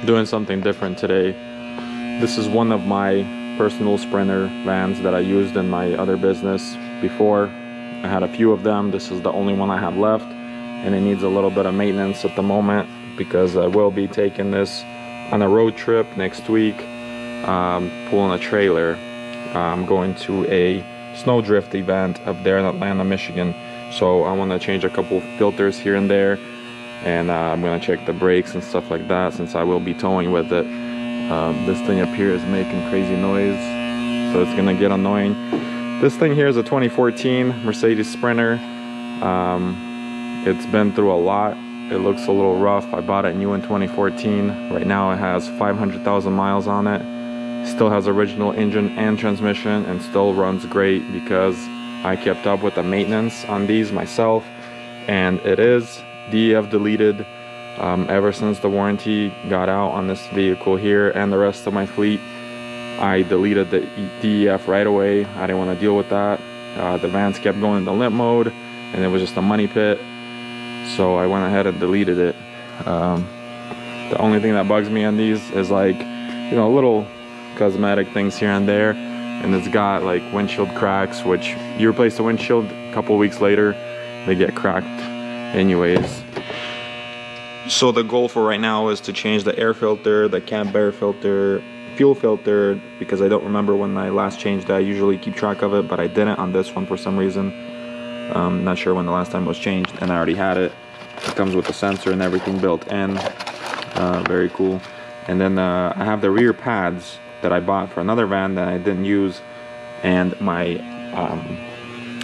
doing something different today. This is one of my personal Sprinter vans that I used in my other business before. I had a few of them. This is the only one I have left, and it needs a little bit of maintenance at the moment because I will be taking this on a road trip next week, pulling a trailer. I'm going to a SnoDrift event up there in Atlanta, Michigan. So I want to change a couple filters here and there, and I'm going to check the brakes and stuff like that since I will be towing with it. This thing up here is making crazy noise, so it's going to get annoying. This thing here is a 2014 Mercedes Sprinter. It's been through a lot. It looks a little rough. I bought it new in 2014. Right now it has 500,000 miles on it. Still has original engine and transmission and still runs great because I kept up with the maintenance on these myself, and it is DEF deleted ever since the warranty got out on this vehicle here and the rest of my fleet. I deleted the DEF right away. I didn't want to deal with that. The vans kept going into limp mode and it was just a money pit, so I went ahead and deleted it. The only thing that bugs me on these is, like, you know, little cosmetic things here and there, and it's got like windshield cracks, which you replace the windshield a couple weeks later, they get cracked anyways. So the goal for right now is to change the air filter, the cab air filter, fuel filter, because I don't remember when I last changed that. I usually keep track of it, but I didn't on this one for some reason. Not sure when the last time it was changed, and I already had it. It comes with the sensor and everything built in. Very cool. And then I have the rear pads that I bought for another van that I didn't use, and my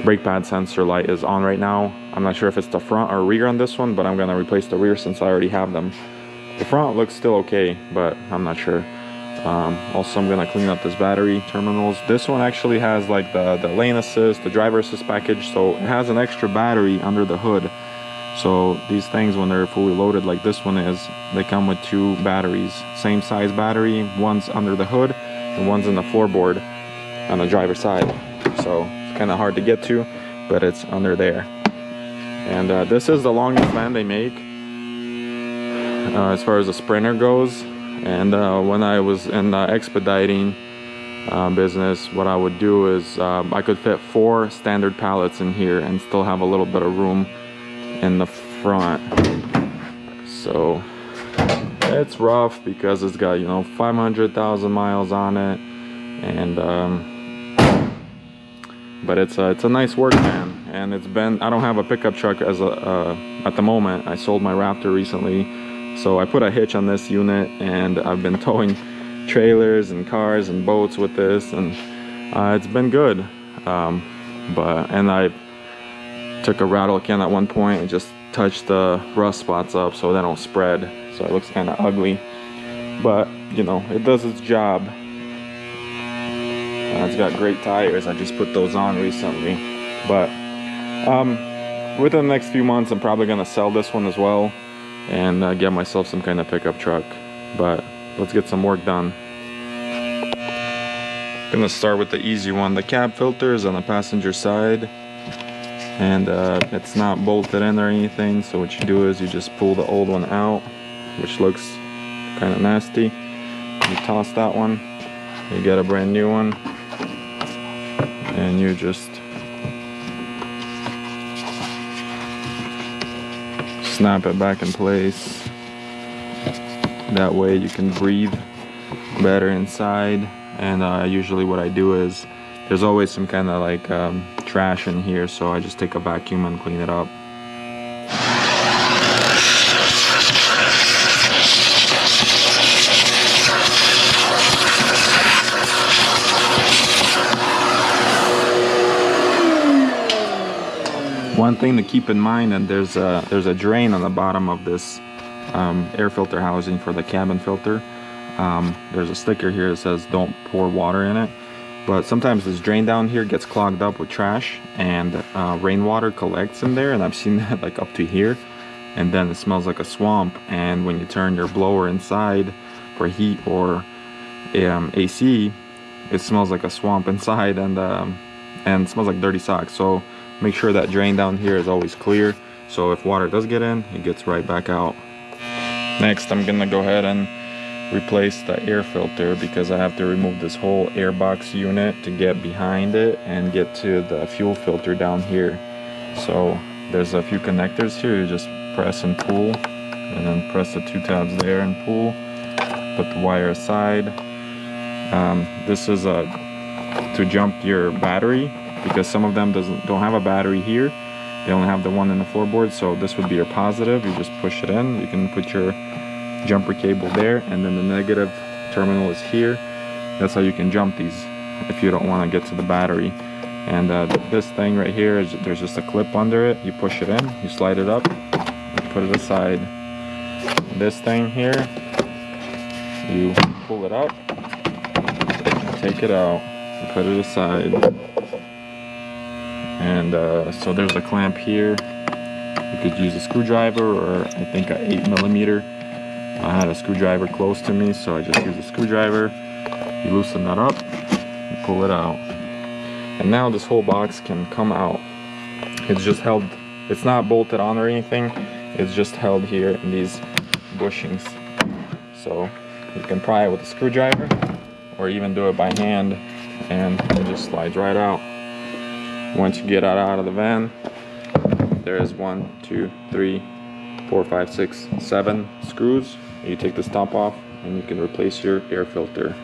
brake pad sensor light is on right now. I'm not sure if it's the front or rear on this one, but I'm gonna replace the rear since I already have them. The front looks still okay, but I'm not sure. Also, I'm gonna clean up this battery terminals. This one actually has like the lane assist, the driver assist package, so it has an extra battery under the hood. So these things, when they're fully loaded like this one is, they come with two batteries, same size battery. One's under the hood and one's in the floorboard on the driver's side. So it's kind of hard to get to, but it's under there. And this is the longest van they make as far as the Sprinter goes. And when I was in the expediting business, what I would do is I could fit 4 standard pallets in here and still have a little bit of room in the front. So it's rough because it's got, you know, 500,000 miles on it, and but it's a nice work van. And it's been, I don't have a pickup truck as at the moment. I sold my Raptor recently, so I put a hitch on this unit, and I've been towing trailers and cars and boats with this, and it's been good. And I took a rattle can at one point and just touched the rust spots up so they don't spread, so it looks kind of ugly, but you know, it does its job. It's got great tires. I just put those on recently, but within the next few months I'm probably gonna sell this one as well and get myself some kind of pickup truck. But let's get some work done. Gonna start with the easy one. The cab filter is on the passenger side, and it's not bolted in or anything, so what you do is you just pull the old one out, which looks kind of nasty. You toss that one, you get a brand new one, and you just snap it back in place. That way you can breathe better inside. And usually what I do is, there's always some kind of like trash in here, so I just take a vacuum and clean it up. One thing to keep in mind, and there's a drain on the bottom of this air filter housing for the cabin filter. There's a sticker here that says don't pour water in it, but sometimes this drain down here gets clogged up with trash, and rainwater collects in there, and I've seen that like up to here, and then it smells like a swamp. And when you turn your blower inside for heat or AC, it smells like a swamp inside, and it smells like dirty socks. So make sure that drain down here is always clear, so if water does get in, it gets right back out. Next, I'm gonna go ahead and replace the air filter because I have to remove this whole air box unit to get behind it and get to the fuel filter down here. So there's a few connectors here. You just press and pull, and then press the 2 tabs there and pull. Put the wire aside. This is to jump your battery, because some of them don't have a battery here. They only have the one in the floorboard, so this would be your positive. You just push it in. You can put your jumper cable there, and then the negative terminal is here. That's how you can jump these if you don't want to get to the battery. And this thing right here is, there's just a clip under it. You push it in, you slide it up, you put it aside. This thing here, you pull it up, take it out, you put it aside. And so there's a clamp here. You could use a screwdriver, or I think a 8mm. I had a screwdriver close to me, so I just used a screwdriver. You loosen that up, you pull it out. And now this whole box can come out. It's just held, it's not bolted on or anything. It's just held here in these bushings. So you can pry it with a screwdriver, or even do it by hand, and it just slides right out. Once you get it out of the van, there's 1, 2, 3, 4, 5, 6, 7 screws. You take this top off and you can replace your air filter.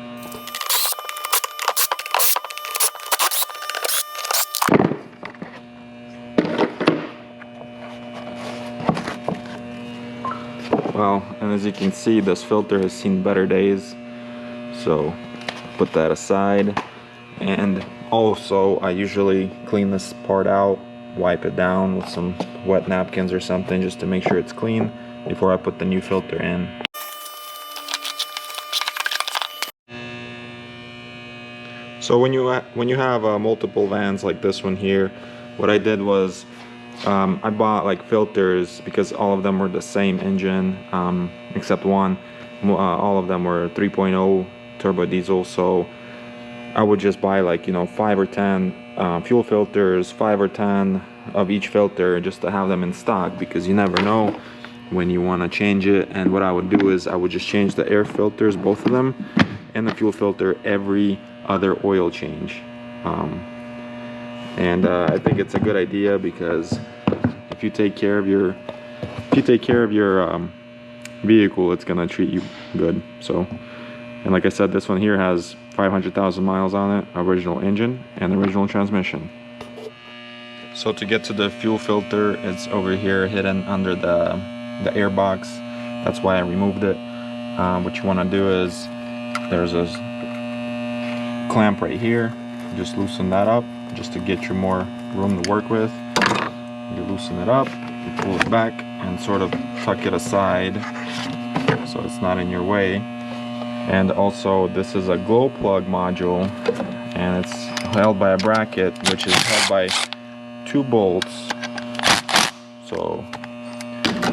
Well, and as you can see, this filter has seen better days, so put that aside. And also, I usually clean this part out, wipe it down with some wet napkins or something just to make sure it's clean before I put the new filter in. So when you have multiple vans like this one here, what I did was I bought like filters, because all of them were the same engine except one. All of them were 3.0 turbo diesel, so I would just buy like, you know, 5 or 10 fuel filters, 5 or 10 of each filter, just to have them in stock, because you never know when you want to change it. And what I would do is I would just change the air filters, both of them, and the fuel filter every other oil change. I think it's a good idea, because if you take care of your vehicle, it's gonna treat you good. So, and like I said, this one here has 500,000 miles on it, original engine and original transmission. So to get to the fuel filter, it's over here hidden under the air box. That's why I removed it. What you want to do is, there's a clamp right here. Just loosen that up just to get you more room to work with. You loosen it up, you pull it back, and sort of tuck it aside so it's not in your way. And also, this is a glow plug module, and it's held by a bracket, which is held by 2 bolts. So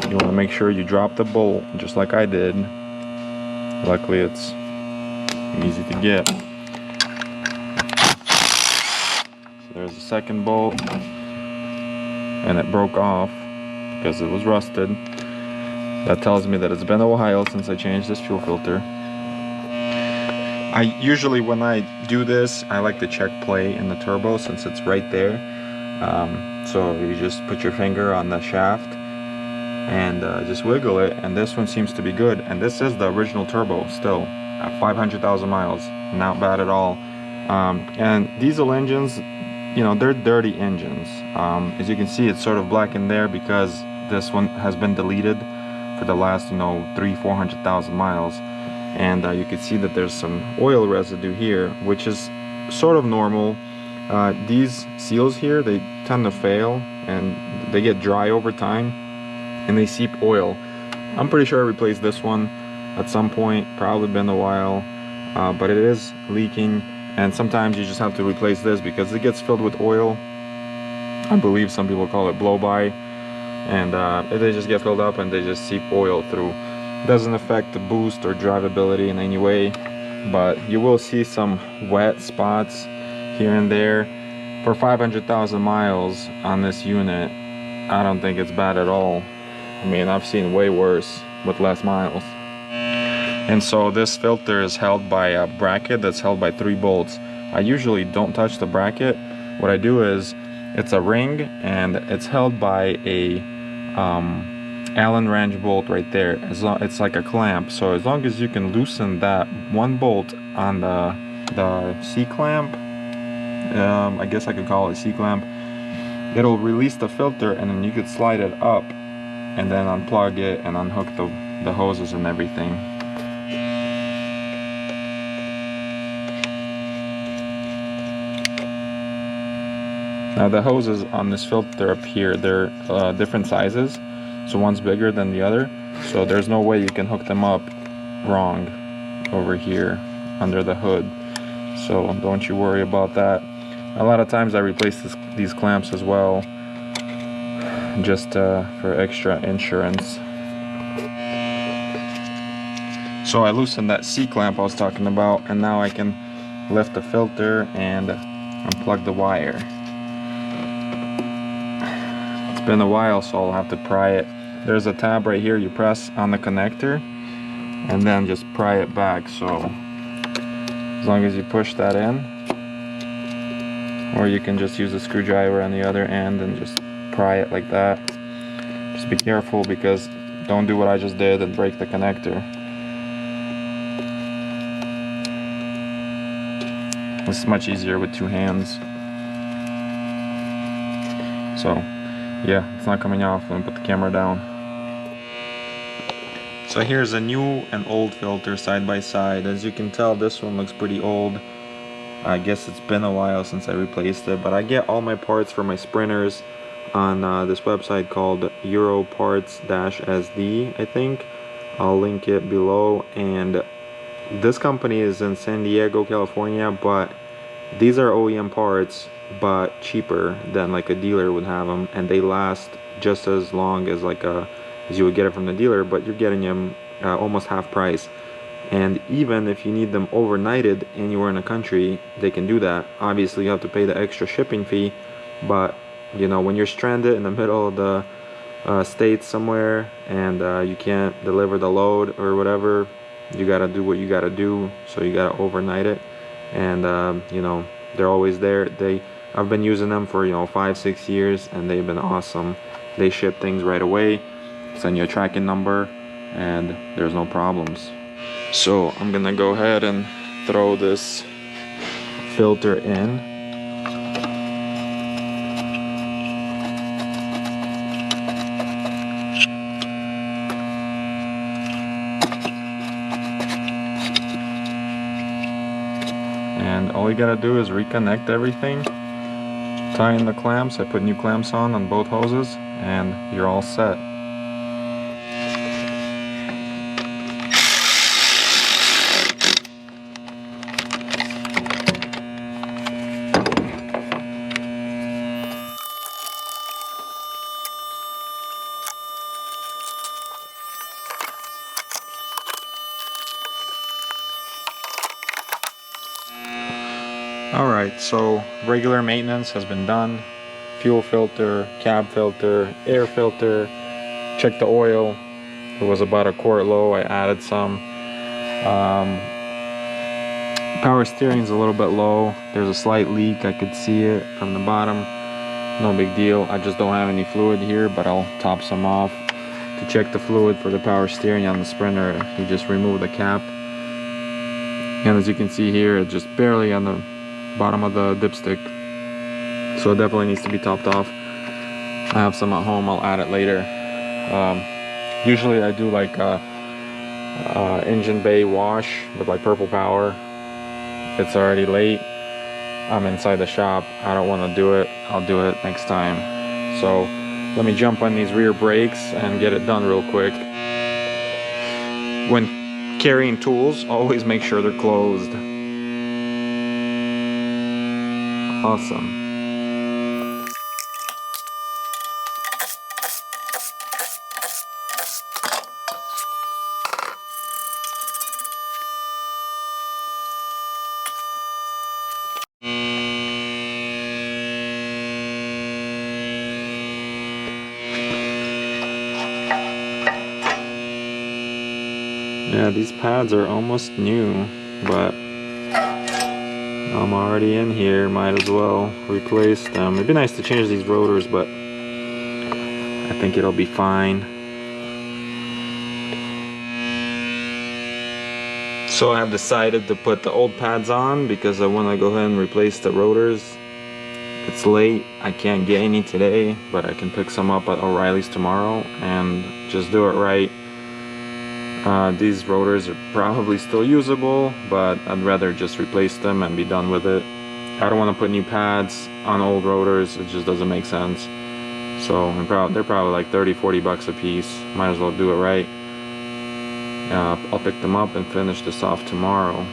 you want to make sure you drop the bolt, just like I did. Luckily, it's easy to get. So there's a second bolt, and it broke off because it was rusted. That tells me that it's been a while since I changed this fuel filter. I usually, when I do this, I like to check play in the turbo, since it's right there. So you just put your finger on the shaft and just wiggle it, and this one seems to be good. And this is the original turbo still at 500,000 miles, not bad at all. And diesel engines, you know, they're dirty engines. As you can see, it's sort of black in there because this one has been deleted for the last, you know, 300,000–400,000 miles. And you can see that there's some oil residue here, which is sort of normal. These seals here, they tend to fail and they get dry over time and they seep oil. I'm pretty sure I replaced this one at some point, probably been a while, but it is leaking, and sometimes you just have to replace this because it gets filled with oil. I believe some people call it blow-by, and they just get filled up and they just seep oil through. Doesn't affect the boost or drivability in any way, but you will see some wet spots here and there. For 500,000 miles on this unit, I don't think it's bad at all. I mean, I've seen way worse with less miles. And so this filter is held by a bracket that's held by 3 bolts. I usually don't touch the bracket. What I do is, it's a ring and it's held by a Allen wrench bolt right there. It's like a clamp. So as long as you can loosen that one bolt on the C-clamp, I guess I could call it C-clamp, it'll release the filter, and then you could slide it up and then unplug it and unhook the hoses and everything. Now the hoses on this filter up here, they're different sizes, so one's bigger than the other, so there's no way you can hook them up wrong over here under the hood, so don't you worry about that. A lot of times I replace these clamps as well, just for extra insurance. So I loosened that C-clamp I was talking about, and now I can lift the filter and unplug the wire. It's been a while, so I'll have to pry it. There's a tab right here, you press on the connector and then just pry it back. So as long as you push that in, or you can just use a screwdriver on the other end and just pry it like that. Just be careful, because don't do what I just did and break the connector. This is much easier with 2 hands. So yeah, it's not coming off. I'm gonna put the camera down. So here's a new and old filter side by side. As you can tell, this one looks pretty old. I guess it's been a while since I replaced it, but I get all my parts for my sprinters on this website called Europarts-SD, I think. I'll link it below. And this company is in San Diego, California, but these are OEM parts, but cheaper than like a dealer would have them, and they last just as long as as you would get it from the dealer, but you're getting them almost half price. And even if you need them overnighted anywhere in the country, they can do that. Obviously you have to pay the extra shipping fee, but you know, when you're stranded in the middle of the states somewhere and you can't deliver the load or whatever, you gotta do what you gotta do, so you gotta overnight it. And you know, they're always there. I've been using them for 5-6 years, and they've been awesome. They ship things right away, send you a tracking number, and there's no problems. So I'm gonna go ahead and throw this filter in. And all you gotta do is reconnect everything, tie in the clamps. I put new clamps on both hoses, and you're all set. Alright, so regular maintenance has been done. Fuel filter, cab filter, air filter, check the oil. It was about a quart low, I added some. Power steering's a little bit low. There's a slight leak, I could see it from the bottom. No big deal, I just don't have any fluid here, but I'll top some off. To check the fluid for the power steering on the Sprinter, you just remove the cap. And as you can see here, it's just barely on the bottom of the dipstick, so it definitely needs to be topped off. I have some at home, I'll add it later. Usually I do like engine bay wash with like Purple Power. It's already late, I'm inside the shop, I don't want to do it. I'll do it next time. So let me jump on these rear brakes and get it done real quick. When carrying tools, always make sure they're closed. Awesome. Yeah, these pads are almost new, but I'm already in here, might as well replace them. It'd be nice to change these rotors, but I think it'll be fine. So I have decided to put the old pads on because I want to go ahead and replace the rotors. It's late, I can't get any today, but I can pick some up at O'Reilly's tomorrow and just do it right. These rotors are probably still usable, but I'd rather just replace them and be done with it. I don't want to put new pads on old rotors, it just doesn't make sense. So they're probably like 30-40 bucks a piece. Might as well do it right. I'll pick them up and finish this off tomorrow.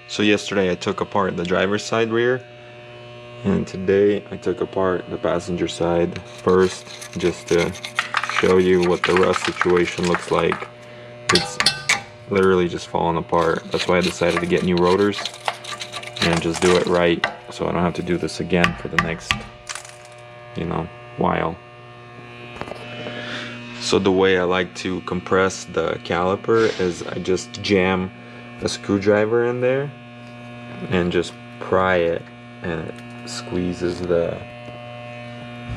So yesterday I took apart the driver's side rear, and today I took apart the passenger side first, just to show you what the rust situation looks like. It's literally just falling apart. That's why I decided to get new rotors and just do it right, so I don't have to do this again for the next, while. So the way I like to compress the caliper is I just jam a screwdriver in there and just pry it, and it squeezes the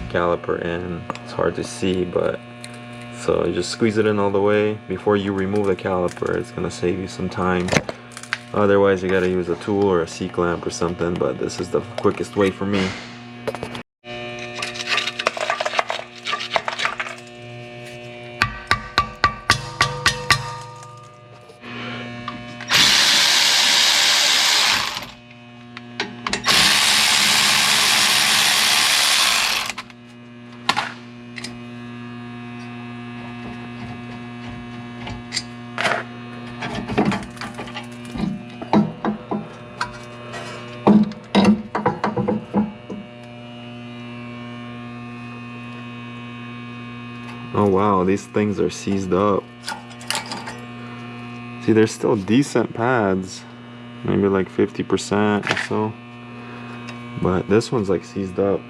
caliper in. It's hard to see, but so you just squeeze it in all the way before you remove the caliper. It's gonna save you some time. Otherwise you gotta use a tool or a C-clamp or something, but this is the quickest way for me. Oh wow, these things are seized up. See, they're still decent pads, maybe like 50% or so, but this one's like seized up.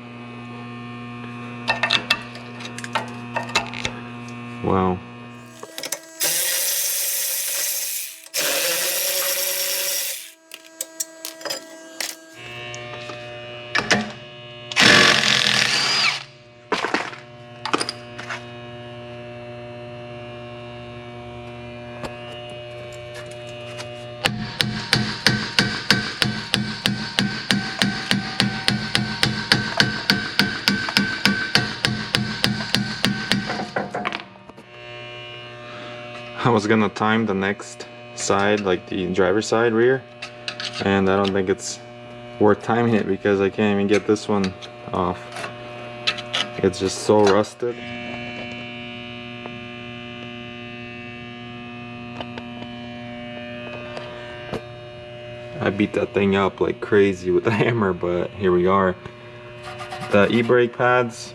Wow. I was gonna time the next side, like the driver's side rear, and I don't think it's worth timing it because I can't even get this one off. It's just so rusted. I beat that thing up like crazy with the hammer, but here we are. The e-brake pads,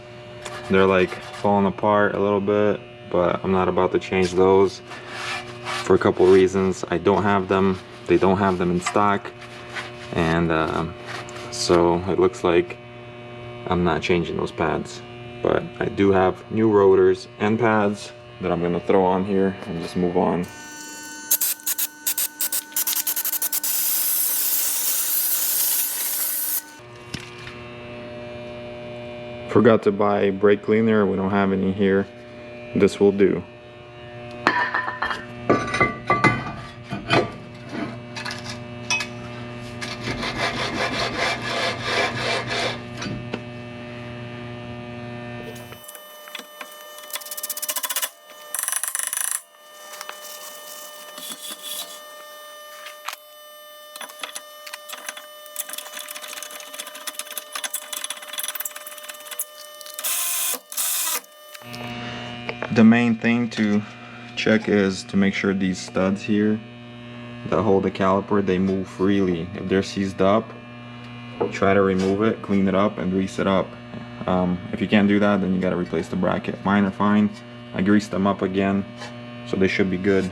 they're like falling apart a little bit, but I'm not about to change those for a couple reasons. I don't have them, they don't have them in stock, and so it looks like I'm not changing those pads. But I do have new rotors and pads that I'm gonna throw on here and just move on. Forgot to buy brake cleaner, we don't have any here. This will do. The main thing to check is to make sure these studs here that hold the caliper, they move freely. If they're seized up, try to remove it, clean it up, and grease it up. If you can't do that, then you gotta replace the bracket. Mine are fine. I greased them up again, so they should be good.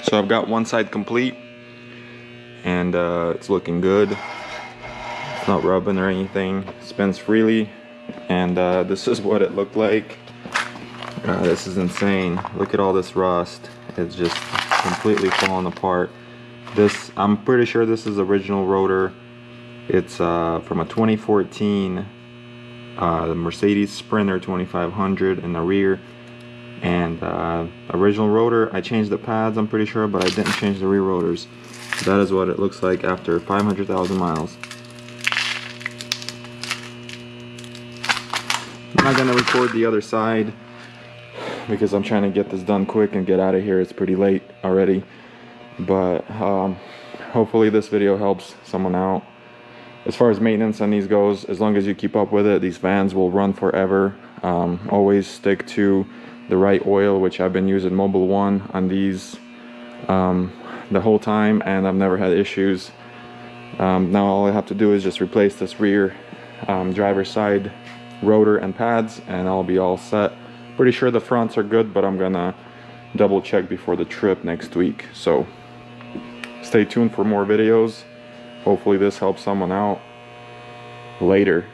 So I've got one side complete, and it's looking good. It's not rubbing or anything. It spins freely, and this is what it looked like. This is insane. Look at all this rust. It's just completely falling apart. This, I'm pretty sure this is original rotor. It's from a 2014 the Mercedes Sprinter 2500 in the rear. And original rotor, I changed the pads, I'm pretty sure, but I didn't change the rear rotors. That is what it looks like after 500,000 miles. I'm not gonna record the other side because I'm trying to get this done quick and get out of here. It's pretty late already. But hopefully this video helps someone out. As far as maintenance on these goes, as long as you keep up with it, these vans will run forever. Always stick to the right oil, which I've been using Mobil 1 on these the whole time, and I've never had issues. Now all I have to do is just replace this rear driver's side rotor and pads, and I'll be all set. Pretty sure the fronts are good, but I'm gonna double check before the trip next week. So stay tuned for more videos. Hopefully this helps someone out. Later.